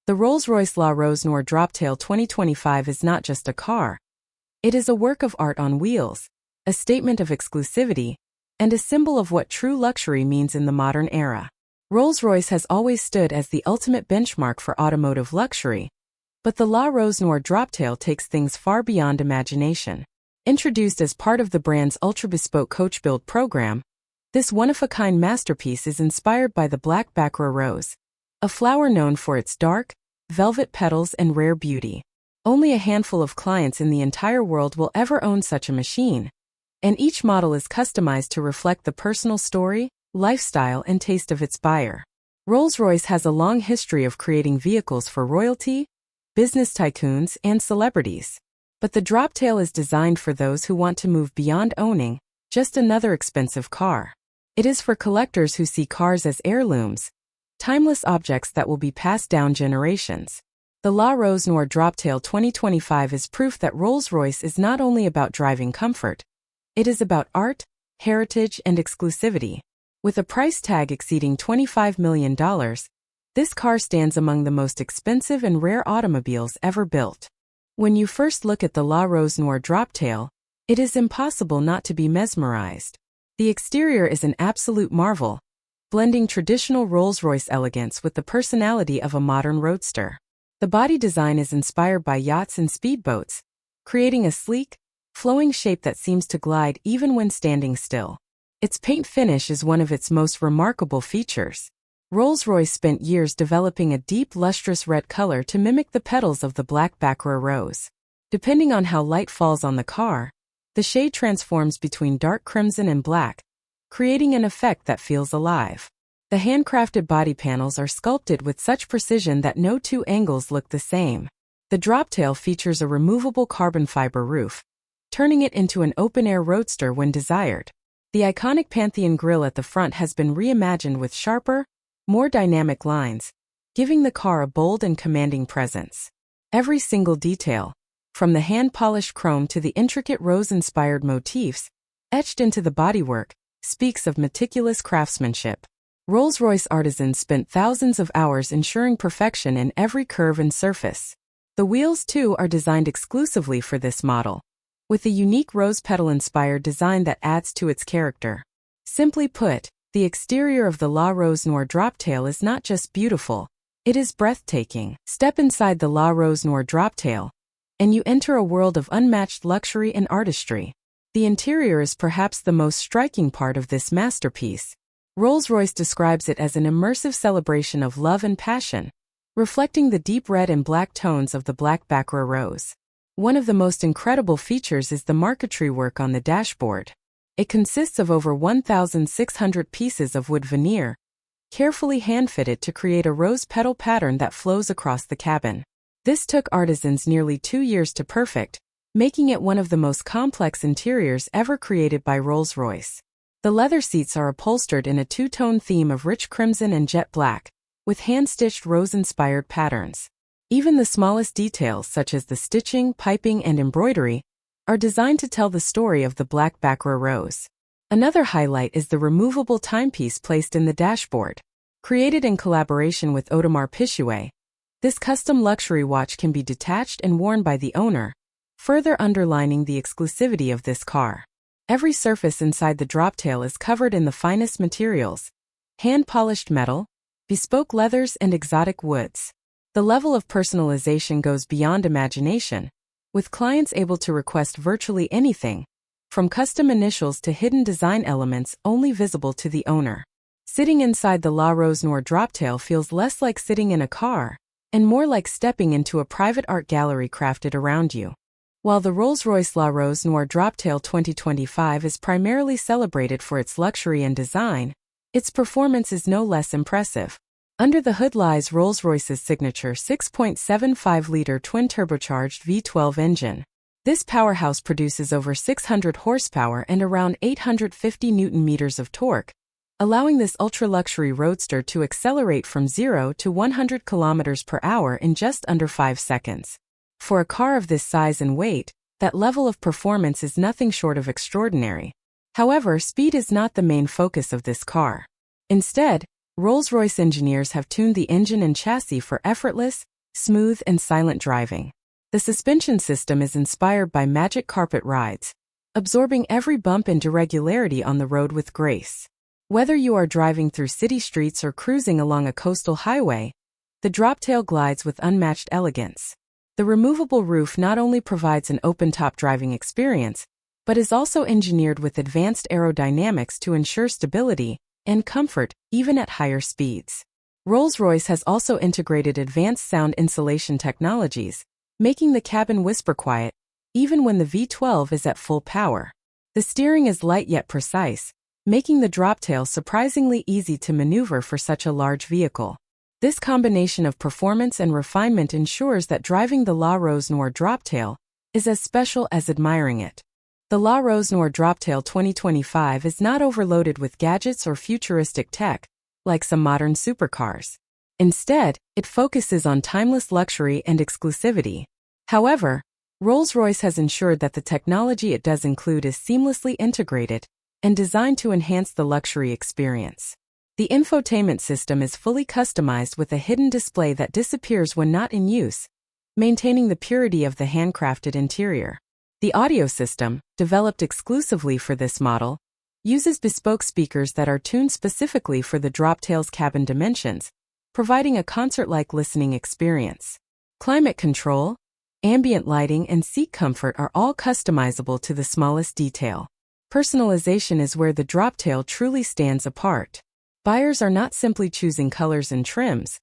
The Rolls-Royce Noire Droptail 2025 is not just a car. It is a work of art on wheels, a statement of exclusivity, and a symbol of what true luxury means in the modern era. Rolls-Royce has always stood as the ultimate benchmark for automotive luxury, but the Noire Droptail takes things far beyond imagination. Introduced as part of the brand's ultra-bespoke coach build program, this one-of-a-kind masterpiece is inspired by the black Baccarat rose, a flower known for its dark, velvet petals and rare beauty. Only a handful of clients in the entire world will ever own such a machine, and each model is customized to reflect the personal story, lifestyle, and taste of its buyer. Rolls-Royce has a long history of creating vehicles for royalty, business tycoons, and celebrities. But the Droptail is designed for those who want to move beyond owning just another expensive car. It is for collectors who see cars as heirlooms, timeless objects that will be passed down generations. The Noire Droptail 2025 is proof that Rolls-Royce is not only about driving comfort, it is about art, heritage, and exclusivity. With a price tag exceeding $25 million, this car stands among the most expensive and rare automobiles ever built. When you first look at the Noire Droptail, it is impossible not to be mesmerized. The exterior is an absolute marvel, blending traditional Rolls-Royce elegance with the personality of a modern roadster. The body design is inspired by yachts and speedboats, creating a sleek, flowing shape that seems to glide even when standing still. Its paint finish is one of its most remarkable features. Rolls-Royce spent years developing a deep, lustrous red color to mimic the petals of the black Baccarat rose. Depending on how light falls on the car, the shade transforms between dark crimson and black, creating an effect that feels alive. The handcrafted body panels are sculpted with such precision that no two angles look the same. The Droptail features a removable carbon fiber roof, turning it into an open-air roadster when desired. The iconic Pantheon grille at the front has been reimagined with sharper, more dynamic lines, giving the car a bold and commanding presence. Every single detail, from the hand-polished chrome to the intricate rose-inspired motifs etched into the bodywork, speaks of meticulous craftsmanship. Rolls-Royce artisans spent thousands of hours ensuring perfection in every curve and surface. The wheels, too, are designed exclusively for this model, with a unique rose petal-inspired design that adds to its character. Simply put, the exterior of the Noire Droptail is not just beautiful, it is breathtaking. Step inside the Noire Droptail, and you enter a world of unmatched luxury and artistry. The interior is perhaps the most striking part of this masterpiece. Rolls-Royce describes it as an immersive celebration of love and passion, reflecting the deep red and black tones of the black Baccarat rose. One of the most incredible features is the marquetry work on the dashboard. It consists of over 1,600 pieces of wood veneer, carefully hand-fitted to create a rose petal pattern that flows across the cabin. This took artisans nearly 2 years to perfect, making it one of the most complex interiors ever created by Rolls-Royce. The leather seats are upholstered in a two-tone theme of rich crimson and jet black, with hand-stitched rose-inspired patterns. Even the smallest details, such as the stitching, piping, and embroidery, are designed to tell the story of the black Baccarat rose. Another highlight is the removable timepiece placed in the dashboard. Created in collaboration with Audemars Piguet, this custom luxury watch can be detached and worn by the owner, further underlining the exclusivity of this car. Every surface inside the Droptail is covered in the finest materials: hand-polished metal, bespoke leathers, and exotic woods. The level of personalization goes beyond imagination, with clients able to request virtually anything, from custom initials to hidden design elements only visible to the owner. Sitting inside the Noire Droptail feels less like sitting in a car, and more like stepping into a private art gallery crafted around you. While the Rolls-Royce Noire Droptail 2025 is primarily celebrated for its luxury and design, its performance is no less impressive. Under the hood lies Rolls-Royce's signature 6.75-liter twin-turbocharged V12 engine. This powerhouse produces over 600 horsepower and around 850 newton-meters of torque, allowing this ultra-luxury roadster to accelerate from 0 to 100 kilometers per hour in just under 5 seconds. For a car of this size and weight, that level of performance is nothing short of extraordinary. However, speed is not the main focus of this car. Instead, Rolls-Royce engineers have tuned the engine and chassis for effortless, smooth and silent driving. The suspension system is inspired by magic carpet rides, absorbing every bump and irregularity on the road with grace. Whether you are driving through city streets or cruising along a coastal highway, the Droptail glides with unmatched elegance. The removable roof not only provides an open-top driving experience, but is also engineered with advanced aerodynamics to ensure stability and comfort even at higher speeds. Rolls-Royce has also integrated advanced sound insulation technologies, making the cabin whisper quiet even when the V12 is at full power. The steering is light yet precise, making the Droptail surprisingly easy to maneuver for such a large vehicle. This combination of performance and refinement ensures that driving the Noire Droptail is as special as admiring it. The Noire Droptail 2025 is not overloaded with gadgets or futuristic tech, like some modern supercars. Instead, it focuses on timeless luxury and exclusivity. However, Rolls-Royce has ensured that the technology it does include is seamlessly integrated and designed to enhance the luxury experience. The infotainment system is fully customized with a hidden display that disappears when not in use, maintaining the purity of the handcrafted interior. The audio system, developed exclusively for this model, uses bespoke speakers that are tuned specifically for the Droptail's cabin dimensions, providing a concert-like listening experience. Climate control, ambient lighting, and seat comfort are all customizable to the smallest detail. Personalization is where the Droptail truly stands apart. Buyers are not simply choosing colors and trims.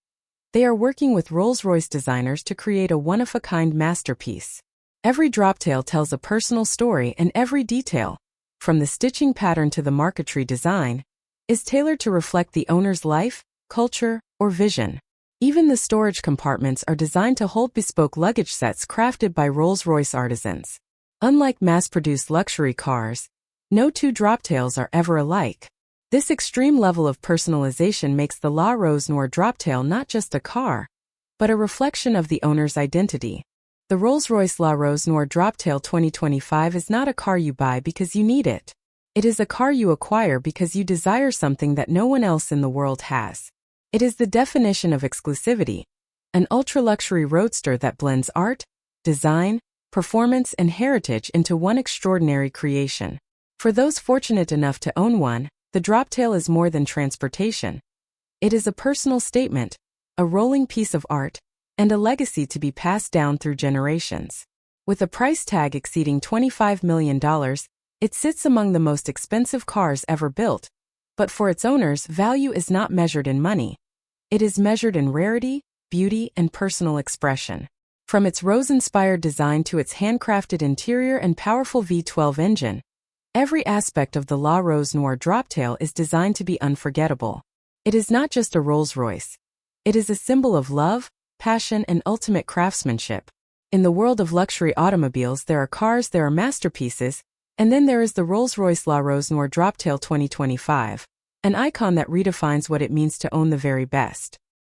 They are working with Rolls-Royce designers to create a one-of-a-kind masterpiece. Every Droptail tells a personal story, and every detail, from the stitching pattern to the marquetry design, is tailored to reflect the owner's life, culture, or vision. Even the storage compartments are designed to hold bespoke luggage sets crafted by Rolls-Royce artisans. Unlike mass-produced luxury cars, no two Droptails are ever alike. This extreme level of personalization makes the Noire Droptail not just a car, but a reflection of the owner's identity. The Rolls-Royce Noire Droptail 2025 is not a car you buy because you need it. It is a car you acquire because you desire something that no one else in the world has. It is the definition of exclusivity, an ultra-luxury roadster that blends art, design, performance, and heritage into one extraordinary creation. For those fortunate enough to own one, the Droptail is more than transportation. It is a personal statement, a rolling piece of art, and a legacy to be passed down through generations. With a price tag exceeding $25 million, it sits among the most expensive cars ever built. But for its owners, value is not measured in money. It is measured in rarity, beauty, and personal expression. From its rose-inspired design to its handcrafted interior and powerful V12 engine, every aspect of the Noire Droptail is designed to be unforgettable. It is not just a Rolls-Royce. It is a symbol of love, passion, and ultimate craftsmanship. In the world of luxury automobiles, there are cars, there are masterpieces, and then there is the Rolls-Royce Noire Droptail 2025, an icon that redefines what it means to own the very best.